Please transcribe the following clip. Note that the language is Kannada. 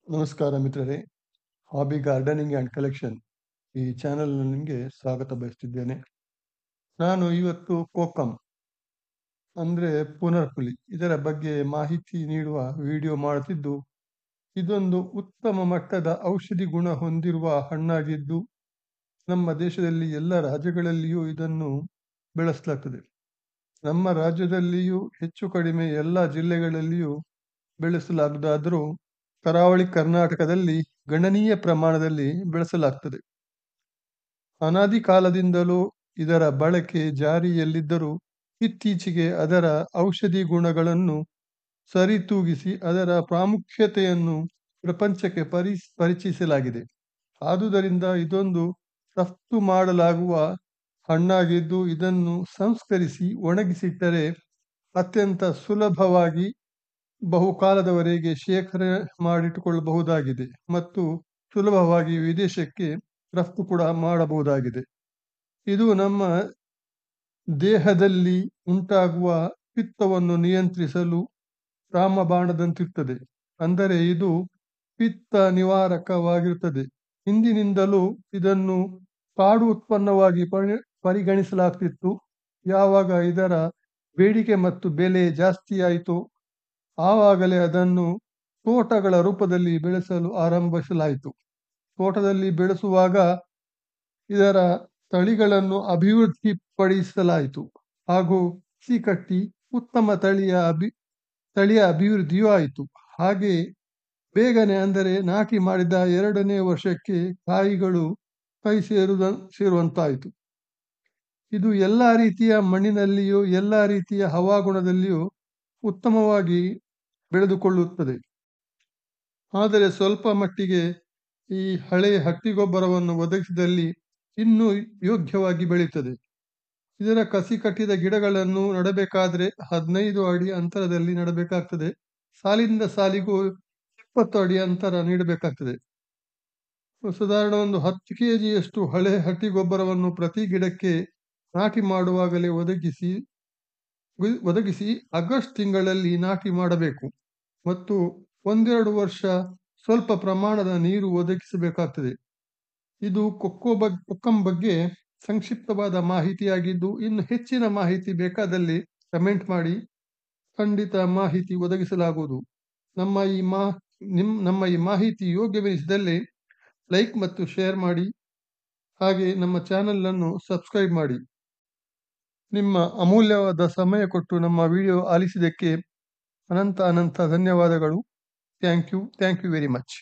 ನಮಸ್ಕಾರ ಮಿತ್ರರೇ. ಹಾಬಿ ಗಾರ್ಡನಿಂಗ್ ಆ್ಯಂಡ್ ಕಲೆಕ್ಷನ್ ಈ ಚಾನೆಲ್‌ನಲ್ಲಿ ನಿಮಗೆ ಸ್ವಾಗತ ಬಯಸುತ್ತಿದ್ದೇನೆ. ನಾನು ಇವತ್ತು ಕೋಕಂ ಅಂದರೆ ಪುನರ್ಪುಳಿ ಇದರ ಬಗ್ಗೆ ಮಾಹಿತಿ ನೀಡುವ ವಿಡಿಯೋ ಮಾಡುತ್ತಿದ್ದು, ಇದೊಂದು ಉತ್ತಮ ಮಟ್ಟದ ಔಷಧಿ ಗುಣ ಹೊಂದಿರುವ ಹಣ್ಣಾಗಿದ್ದು, ನಮ್ಮ ದೇಶದಲ್ಲಿ ಎಲ್ಲ ರಾಜ್ಯಗಳಲ್ಲಿಯೂ ಇದನ್ನು ಬೆಳೆಸಲಾಗ್ತದೆ. ನಮ್ಮ ರಾಜ್ಯದಲ್ಲಿಯೂ ಹೆಚ್ಚು ಕಡಿಮೆ ಎಲ್ಲ ಜಿಲ್ಲೆಗಳಲ್ಲಿಯೂ ಬೆಳೆಸಲಾಗುವುದಾದರೂ, ಕರಾವಳಿ ಕರ್ನಾಟಕದಲ್ಲಿ ಗಣನೀಯ ಪ್ರಮಾಣದಲ್ಲಿ ಬೆಳೆಸಲಾಗ್ತದೆ. ಅನಾದಿ ಕಾಲದಿಂದಲೂ ಇದರ ಬಳಕೆ ಜಾರಿಯಲ್ಲಿದ್ದರೂ, ಇತ್ತೀಚೆಗೆ ಅದರ ಔಷಧಿ ಗುಣಗಳನ್ನು ಸರಿತೂಗಿಸಿ ಅದರ ಪ್ರಾಮುಖ್ಯತೆಯನ್ನು ಪ್ರಪಂಚಕ್ಕೆ ಪರಿಚಯಿಸಲಾಗಿದೆ. ಆದುದರಿಂದ ಇದೊಂದು ರಫ್ತು ಮಾಡಲಾಗುವ ಹಣ್ಣಾಗಿದ್ದು, ಇದನ್ನು ಸಂಸ್ಕರಿಸಿ ಒಣಗಿಸಿಟ್ಟರೆ ಅತ್ಯಂತ ಸುಲಭವಾಗಿ ಬಹುಕಾಲದವರೆಗೆ ಶೇಖರಣೆ ಮಾಡಿಟ್ಟುಕೊಳ್ಳಬಹುದಾಗಿದೆ ಮತ್ತು ಸುಲಭವಾಗಿ ವಿದೇಶಕ್ಕೆ ರಫ್ತು ಕೂಡ ಮಾಡಬಹುದಾಗಿದೆ. ಇದು ನಮ್ಮ ದೇಹದಲ್ಲಿ ಉಂಟಾಗುವ ಪಿತ್ತವನ್ನು ನಿಯಂತ್ರಿಸಲು ರಾಮಬಾಣದಂತಿರುತ್ತದೆ. ಅಂದರೆ ಇದು ಪಿತ್ತ ನಿವಾರಕವಾಗಿರುತ್ತದೆ. ಹಿಂದಿನಿಂದಲೂ ಇದನ್ನು ಕಾಡು ಉತ್ಪನ್ನವಾಗಿ ಪರಿಗಣಿಸಲಾಗ್ತಿತ್ತು. ಯಾವಾಗ ಇದರ ಬೇಡಿಕೆ ಮತ್ತು ಬೆಲೆ ಜಾಸ್ತಿಯಾಯಿತು, ಆವಾಗಲೇ ಅದನ್ನು ತೋಟಗಳ ರೂಪದಲ್ಲಿ ಬೆಳೆಸಲು ಆರಂಭಿಸಲಾಯಿತು. ತೋಟದಲ್ಲಿ ಬೆಳೆಸುವಾಗ ಇದರ ತಳಿಗಳನ್ನು ಅಭಿವೃದ್ಧಿಪಡಿಸಲಾಯಿತು ಹಾಗೂ ಕಸಿ ಕಟ್ಟಿ ಉತ್ತಮ ತಳಿಯ ಅಭಿವೃದ್ಧಿಯೂ ಆಯಿತು. ಹಾಗೆ ಬೇಗನೆ ಅಂದರೆ ನಾಟಿ ಮಾಡಿದ 2ನೇ ವರ್ಷಕ್ಕೆ ಕಾಯಿಗಳು ಕೈ ಸೇರುವಂತಾಯಿತು. ಇದು ಎಲ್ಲ ರೀತಿಯ ಮಣ್ಣಿನಲ್ಲಿಯೂ ಎಲ್ಲ ರೀತಿಯ ಹವಾಗುಣದಲ್ಲಿಯೂ ಉತ್ತಮವಾಗಿ ಬೆಳೆದುಕೊಳ್ಳುತ್ತದೆ. ಆದರೆ ಸ್ವಲ್ಪ ಮಟ್ಟಿಗೆ ಈ ಹಳೆಯ ಹಟ್ಟಿಗೊಬ್ಬರವನ್ನು ಒದಗಿಸಿದಲ್ಲಿ ಇನ್ನೂ ಯೋಗ್ಯವಾಗಿ ಬೆಳೆಯುತ್ತದೆ. ಇದರ ಕಸಿ ಕಟ್ಟಿದ ಗಿಡಗಳನ್ನು ನೆಡಬೇಕಾದ್ರೆ 15 ಅಡಿ ಅಂತರದಲ್ಲಿ ನೆಡಬೇಕಾಗ್ತದೆ. ಸಾಲಿನಿಂದ ಸಾಲಿಗೂ 20 ಅಡಿ ಅಂತರ ನೀಡಬೇಕಾಗ್ತದೆ. ಸಾಧಾರಣ ಒಂದು 10 kgಯಷ್ಟು ಹಳೆ ಹಟ್ಟಿಗೊಬ್ಬರವನ್ನು ಪ್ರತಿ ಗಿಡಕ್ಕೆ ನಾಟಿ ಮಾಡುವಾಗಲೇ ಒದಗಿಸಿ ಆಗಸ್ಟ್ ತಿಂಗಳಲ್ಲಿ ನಾಟಿ ಮಾಡಬೇಕು ಮತ್ತು 1-2 ವರ್ಷ ಸ್ವಲ್ಪ ಪ್ರಮಾಣದ ನೀರು ಒದಗಿಸಬೇಕಾಗ್ತದೆ. ಇದು ಕೋಕಂ ಬಗ್ಗೆ ಸಂಕ್ಷಿಪ್ತವಾದ ಮಾಹಿತಿಯಾಗಿದ್ದು, ಇನ್ನು ಹೆಚ್ಚಿನ ಮಾಹಿತಿ ಬೇಕಾದಲ್ಲಿ ಕಮೆಂಟ್ ಮಾಡಿ, ಖಂಡಿತ ಮಾಹಿತಿ ಒದಗಿಸಲಾಗುವುದು. ನಮ್ಮ ಈ ಮಾಹಿತಿ ಯೋಗ್ಯವೆನಿಸಿದಲ್ಲಿ ಲೈಕ್ ಮತ್ತು ಶೇರ್ ಮಾಡಿ, ಹಾಗೆ ನಮ್ಮ ಚಾನಲನ್ನು ಸಬ್ಸ್ಕ್ರೈಬ್ ಮಾಡಿ. ನಿಮ್ಮ ಅಮೂಲ್ಯವಾದ ಸಮಯ ಕೊಟ್ಟು ನಮ್ಮ ವಿಡಿಯೋ ಆಲಿಸಿದ್ದಕ್ಕೆ ಅನಂತ ಧನ್ಯವಾದಗಳು. Thank you very much.